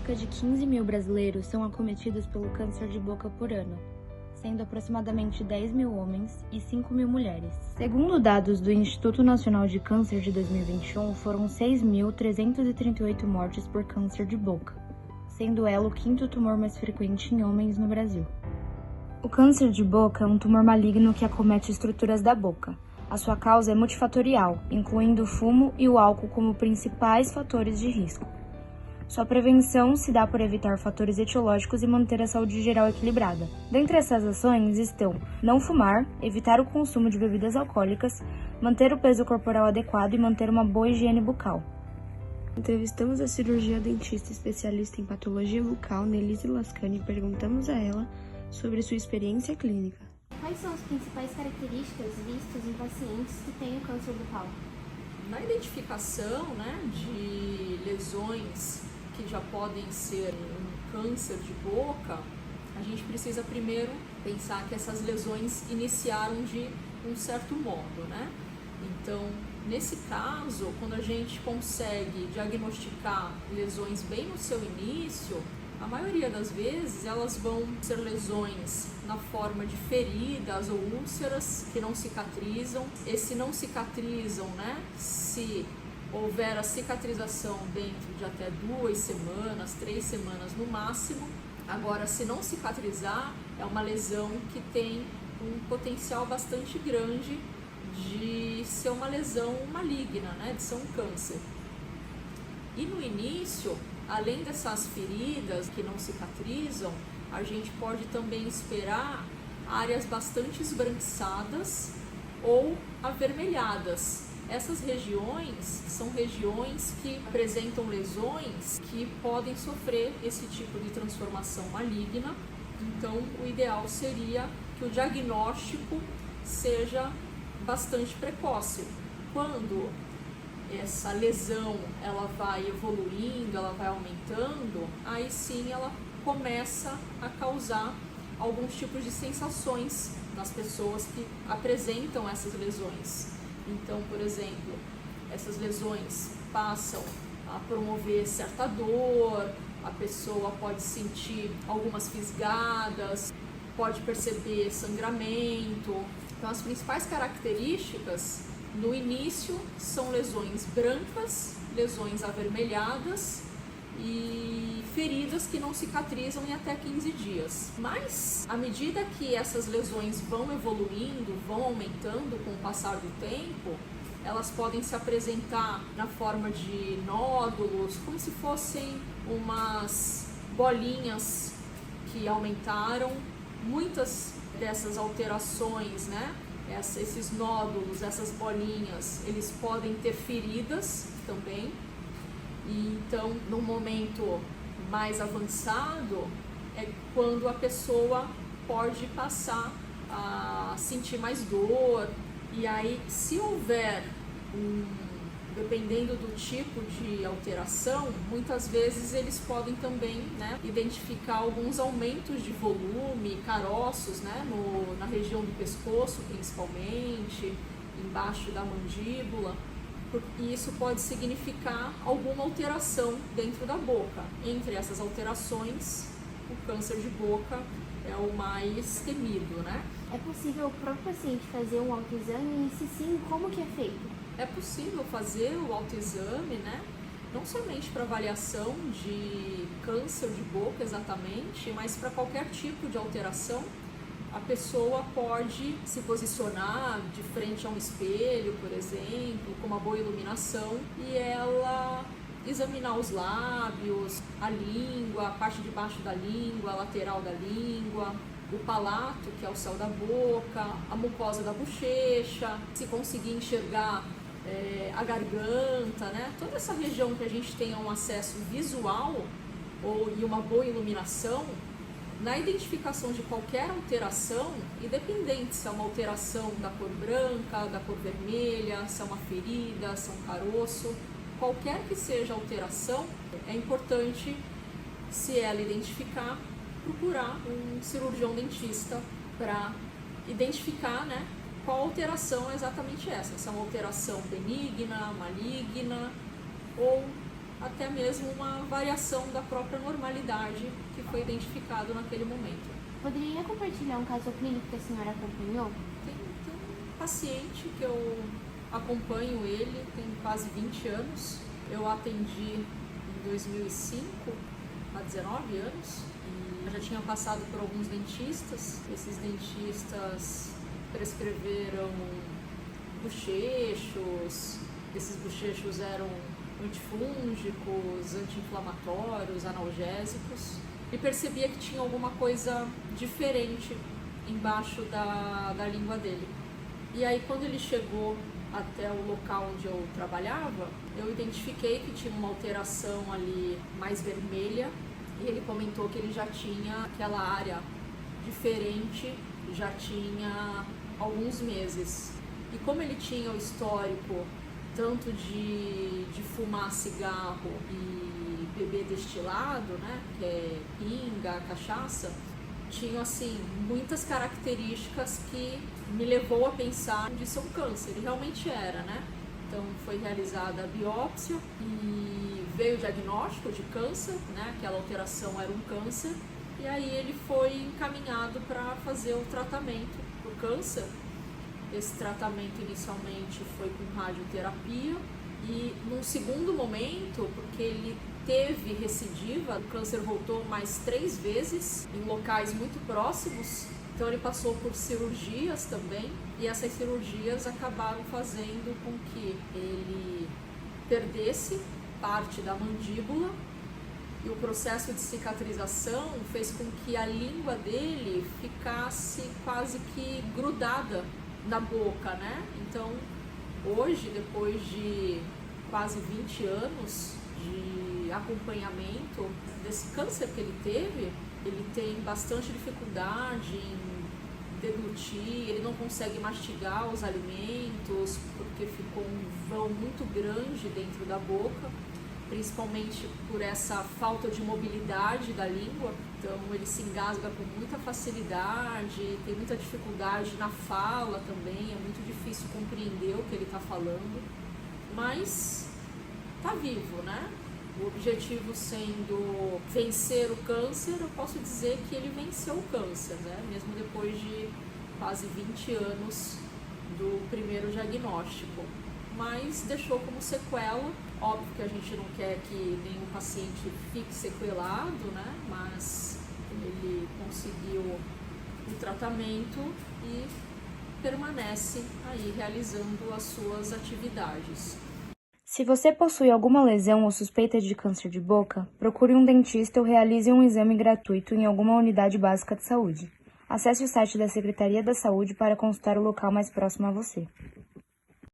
cerca de 15 mil brasileiros são acometidos pelo câncer de boca por ano, sendo aproximadamente 10 mil homens e 5 mil mulheres. Segundo dados do Instituto Nacional de Câncer de 2021, foram 6.338 mortes por câncer de boca, sendo ela o quinto tumor mais frequente em homens no Brasil. O câncer de boca é um tumor maligno que acomete estruturas da boca. A sua causa é multifatorial, incluindo o fumo e o álcool como principais fatores de risco. Sua prevenção se dá por evitar fatores etiológicos e manter a saúde geral equilibrada. Dentre essas ações estão não fumar, evitar o consumo de bebidas alcoólicas, manter o peso corporal adequado e manter uma boa higiene bucal. Entrevistamos a cirurgiã dentista especialista em patologia bucal, Nelise Lascani, e perguntamos a ela sobre sua experiência clínica. Quais são as principais características vistas em pacientes que têm o câncer bucal? Na identificação, de lesões que já podem ser um câncer de boca, a gente precisa primeiro pensar que essas lesões iniciaram de um certo modo, Então, nesse caso, quando a gente consegue diagnosticar lesões bem no seu início, a maioria das vezes elas vão ser lesões na forma de feridas ou úlceras que não cicatrizam. Esse não cicatrizam, se houver a cicatrização dentro de até 2 semanas, 3 semanas no máximo. Agora, se não cicatrizar, é uma lesão que tem um potencial bastante grande de ser uma lesão maligna, de ser um câncer. E no início, além dessas feridas que não cicatrizam, a gente pode também esperar áreas bastante esbranquiçadas ou avermelhadas. Essas regiões são regiões que apresentam lesões que podem sofrer esse tipo de transformação maligna. Então, o ideal seria que o diagnóstico seja bastante precoce. Quando essa lesão ela vai evoluindo, ela vai aumentando, aí sim ela começa a causar alguns tipos de sensações nas pessoas que apresentam essas lesões. Então, por exemplo, essas lesões passam a promover certa dor, a pessoa pode sentir algumas fisgadas, pode perceber sangramento. Então, as principais características no início são lesões brancas, lesões avermelhadas e feridas que não cicatrizam em até 15 dias. Mas, à medida que essas lesões vão evoluindo, vão aumentando com o passar do tempo, elas podem se apresentar na forma de nódulos, como se fossem umas bolinhas que aumentaram. Muitas dessas alterações, esses nódulos, essas bolinhas, eles podem ter feridas também. E então, no momento mais avançado, é quando a pessoa pode passar a sentir mais dor. E aí, se houver dependendo do tipo de alteração, muitas vezes eles podem também identificar alguns aumentos de volume, caroços, na região do pescoço principalmente, embaixo da mandíbula, e isso pode significar alguma alteração dentro da boca. Entre essas alterações, o câncer de boca é o mais temido, É possível para o paciente fazer um autoexame e, se sim, como que é feito? É possível fazer o autoexame, não somente para avaliação de câncer de boca exatamente, mas para qualquer tipo de alteração. A pessoa pode se posicionar de frente a um espelho, por exemplo, com uma boa iluminação, e ela examinar os lábios, a língua, a parte de baixo da língua, a lateral da língua, o palato, que é o céu da boca, a mucosa da bochecha, se conseguir enxergar a garganta, toda essa região que a gente tenha um acesso visual e uma boa iluminação. Na identificação de qualquer alteração, independente se é uma alteração da cor branca, da cor vermelha, se é uma ferida, se é um caroço, qualquer que seja a alteração, é importante, se ela identificar, procurar um cirurgião dentista para identificar, qual alteração é exatamente essa, se é uma alteração benigna, maligna ou até mesmo uma variação da própria normalidade que foi identificado naquele momento. Poderia compartilhar um caso clínico que a senhora acompanhou? Tem um paciente que eu acompanho ele, tem quase 20 anos. Eu atendi em 2005, há 19 anos, e já tinha passado por alguns dentistas. Esses dentistas prescreveram bochechos, esses bochechos eram antifúngicos, anti-inflamatórios, analgésicos, e percebia que tinha alguma coisa diferente embaixo da língua dele. E aí, quando ele chegou até o local onde eu trabalhava, eu identifiquei que tinha uma alteração ali mais vermelha, e ele comentou que ele já tinha aquela área diferente, já tinha alguns meses. E como ele tinha o histórico tanto de fumar cigarro e beber destilado, né, que é pinga, cachaça, tinham assim muitas características que me levou a pensar de ser um câncer, e realmente era, né? Então foi realizada a biópsia e veio o diagnóstico de câncer, né? Aquela alteração era um câncer, e aí ele foi encaminhado para fazer o tratamento do câncer. Esse tratamento inicialmente foi com radioterapia, e num segundo momento, porque ele teve recidiva, o câncer voltou mais 3 vezes em locais muito próximos, então ele passou por cirurgias também, e essas cirurgias acabaram fazendo com que ele perdesse parte da mandíbula, e o processo de cicatrização fez com que a língua dele ficasse quase que grudada na boca, né? Então, hoje, depois de quase 20 anos de acompanhamento desse câncer que ele teve, ele tem bastante dificuldade em deglutir, ele não consegue mastigar os alimentos porque ficou um vão muito grande dentro da boca, principalmente por essa falta de mobilidade da língua. Então ele se engasga com muita facilidade, tem muita dificuldade na fala também, é muito difícil compreender o que ele está falando, mas está vivo, né? O objetivo sendo vencer o câncer, eu posso dizer que ele venceu o câncer, né? Mesmo depois de quase 20 anos do primeiro diagnóstico. Mas deixou como sequela, óbvio que a gente não quer que nenhum paciente fique sequelado, né? Mas ele conseguiu o tratamento e permanece aí realizando as suas atividades. Se você possui alguma lesão ou suspeita de câncer de boca, procure um dentista ou realize um exame gratuito em alguma unidade básica de saúde. Acesse o site da Secretaria da Saúde para consultar o local mais próximo a você.